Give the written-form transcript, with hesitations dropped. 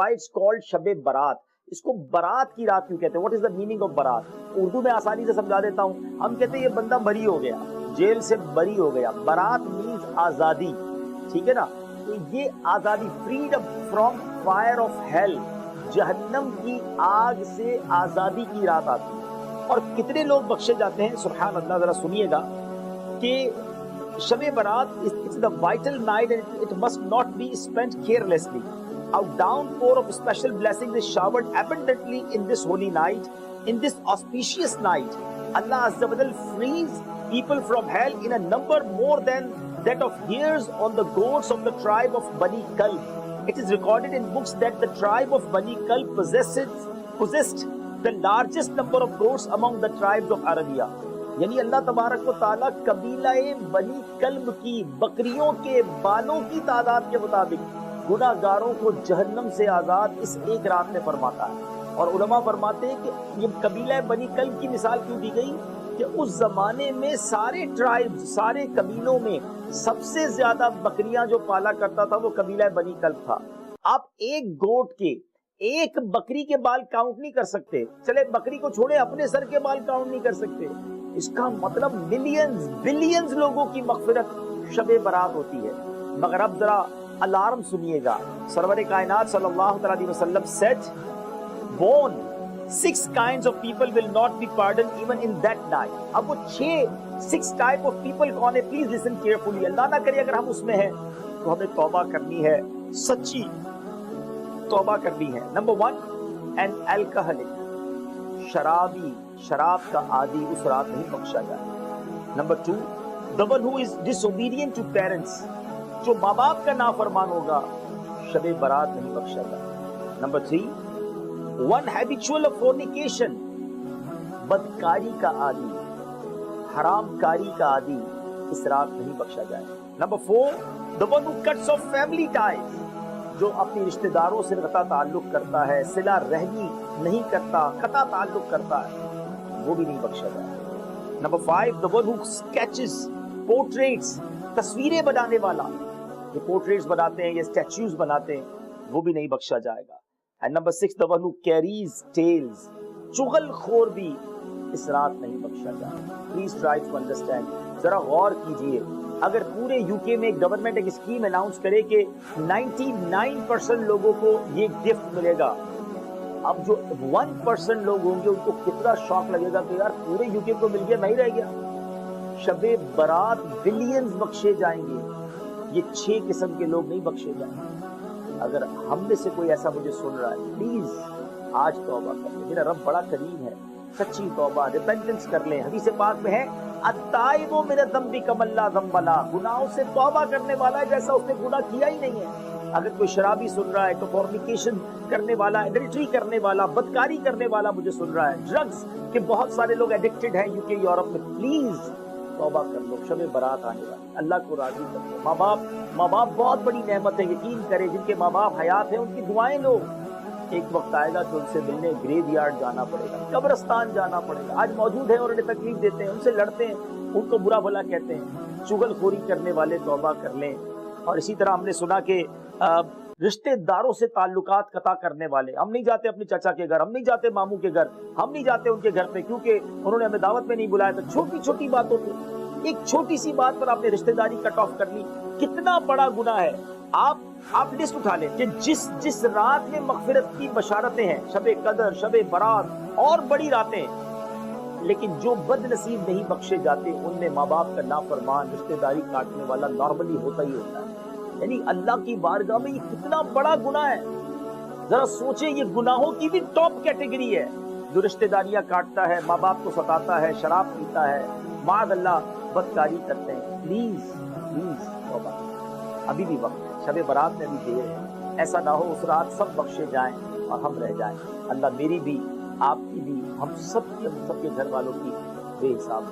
why it's called Shab Barat. اس کو برات کی رات کیوں کہتے ہیں؟ what is the meaning of برات؟ اردو میں آسانی سے سمجھا دیتا ہوں. ہم کہتے ہیں یہ بندہ بری ہو گیا, جیل سے بری ہو گیا. برات means آزادی, ٹھیک ہے نا. تو یہ آزادی, freedom from fire of hell, جہنم کی آگ سے آزادی کی رات آتی ہے. اور کتنے لوگ بخشے جاتے ہیں, سبحان اللہ. ذرا سنیے گا کہ Shab Barat is the vital night and it must not be spent carelessly. A downpour of special blessings is showered abundantly in this holy night. In this auspicious night, Allah Azza wa Jal frees people from hell in a number more than that of hairs on the goats of the tribe of Bani Kalb. It is recorded in books that the tribe of Bani Kalb possessed the largest number of goats among the tribes of Arabia. یعنی اللہ تبارک و تعالیٰ قبیلہ بنی club کی بکریوں کے بالوں کی تعداد کے مطابق گناہ گاروں کو جہنم سے آزاد اس ایک رات میں فرماتا ہے. اور علماء فرماتے ہیں کہ یہ قبیلہ بنی کلب کی مثال کیوں دی گئی کہ اس زمانے میں سارے ٹرائب, سارے قبیلوں میں سب سے زیادہ بکریاں جو پالا کرتا تھا وہ قبیلہ بنی کلب تھا. آپ ایک گوٹ کے, ایک بکری کے بال کاؤنٹ نہیں کر سکتے. چلے بکری کو چھوڑے, اپنے سر کے بال کاؤنٹ نہیں کر سکتے. اس کا مطلب ملینز بلینز لوگوں کی مغفرت شب برات ہوتی ہے. مگر اب ذرا الارم سنیے گا. سرور کائنات صلی اللہ علیہ وسلم said, born 6 kinds of people will not be pardoned even in that night. اب وہ 6 type of people کون ہے؟ please listen carefully. اللہ نہ کرے اگر ہم اس میں ہیں تو ہمیں توبہ کرنی ہے, سچی توبہ کرنی ہے. نمبر 1, an alcoholic, شرابی, شراب کا عادی اس رات نہیں بخشا جائے. Number 2, the one who is disobedient to parents, جو ماں باپ کا نافرمان ہوگا شب برات نہیں بخشا جائے. Number 3, one habitual of fornication, بدکاری کا عادی, حرام کاری کا عادی اس رات نہیں بخشا جائے. Number 4, the one who cuts off family ties, جو اپنی رشتہ داروں سے قطع تعلق کرتا ہے, صلہ رحمی نہیں کرتا, قطع تعلق کرتا ہے, وہ بھی نہیں بخشا جائے. Number 5, the one who sketches, portraits, تصویریں بنانے والا, جو portraits بناتے ہیں یا statues بناتے ہیں, وہ بھی نہیں بخشا جائے گا. And number 6, the one who carries tales, چغل خور بھی اس رات نہیں بخشا جائے. Please try to understand. ذرا غور کیجئے. اگر پورے یو کے میں گورنمنٹ ایک اسکیم اناؤنس کرے کہ 99% لوگوں کو یہ گفٹ ملے گا, اب جو 1% لوگ ہوں گے ان کو کتنا شوق لگے گا کہ یار پورے یو کے کو مل گیا, میں ہی رہ گیا. شب برات بلینز بخشے جائیں گے, یہ 6 قسم کے لوگ نہیں بخشے جائیں گے. اگر ہم میں سے کوئی ایسا مجھے سن رہا ہے, پلیز آج توبہ کر لیں. میرا رب بڑا کریم ہے, سچی توبہ, ریپینٹنس کر لیں. حدیث پاک میں ہے التائب من الذنب کمن لا ذنب لہ, گناہوں سے توبہ کرنے والا ہے جیسا اس نے گناہ کیا ہی نہیں ہے. اگر کوئی شرابی سن رہا ہے تو فورنیکیشن کرنے والا, ایڈلٹری کرنے والا, بدکاری کرنے والا مجھے سن رہا ہے, ڈرگز کے بہت سارے لوگ ایڈکٹڈ ہیں یو کے یورپ میں, پلیز توبہ کر لو. شب برات آنے والی, اللہ کو راضی کر لو. ماں باپ بہت بڑی نعمت ہے, یقین کرے جن کے ماں باپ حیات ہیں ان کی دعائیں لو. ایک وقت آئے گا کہ ان سے ملنے گریو یارڈ جانا پڑے گا, قبرستان جانا پڑے گا. آج موجود ہیں اور انہیں تکلیف دیتے ہیں, ان سے لڑتے ہیں, ان کو برا بھلا کہتے ہیں. چغل خوری کرنے والے توبہ کر لیں. اور اسی طرح ہم نے سنا کہ رشتہ داروں سے تعلقات قطع کرنے والے, ہم نہیں جاتے اپنے چچا کے گھر, ہم نہیں جاتے ماموں کے گھر, ہم نہیں جاتے ان کے گھر پہ کیونکہ انہوں نے ہمیں دعوت میں نہیں بلایا تھا. چھوٹی چھوٹی باتوں پہ, ایک چھوٹی سی بات پر آپ نے رشتہ داری کٹ آف کر لی, کتنا بڑا گناہ ہے. آپ لسٹ اٹھا لیں کہ جس رات میں مغفرت کی بشارتیں ہیں, شب قدر, شب برات اور بڑی راتیں, لیکن جو بد نصیب نہیں بخشے جاتے ان میں ماں باپ کا نافرمان, رشتہ داری کاٹنے والا نارملی ہوتا ہی ہوتا ہے. یعنی اللہ کی بارگاہ میں یہ کتنا بڑا گناہ ہے. ذرا سوچیں, یہ گناہوں کی بھی ٹاپ کیٹیگری ہے. جو رشتہ داریاں کاٹتا ہے, ماں باپ کو ستاتا ہے, شراب پیتا ہے, معاذ اللہ بدکاری کرتے ہیں. پلیز توبہ, ابھی بھی وقت ہے. شب برات میں بھی دیر ہے. ایسا نہ ہو اس رات سب بخشے جائیں اور ہم رہ جائیں. اللہ میری بھی, آپ کی بھی, ہم سب کے گھر والوں کی بے حساب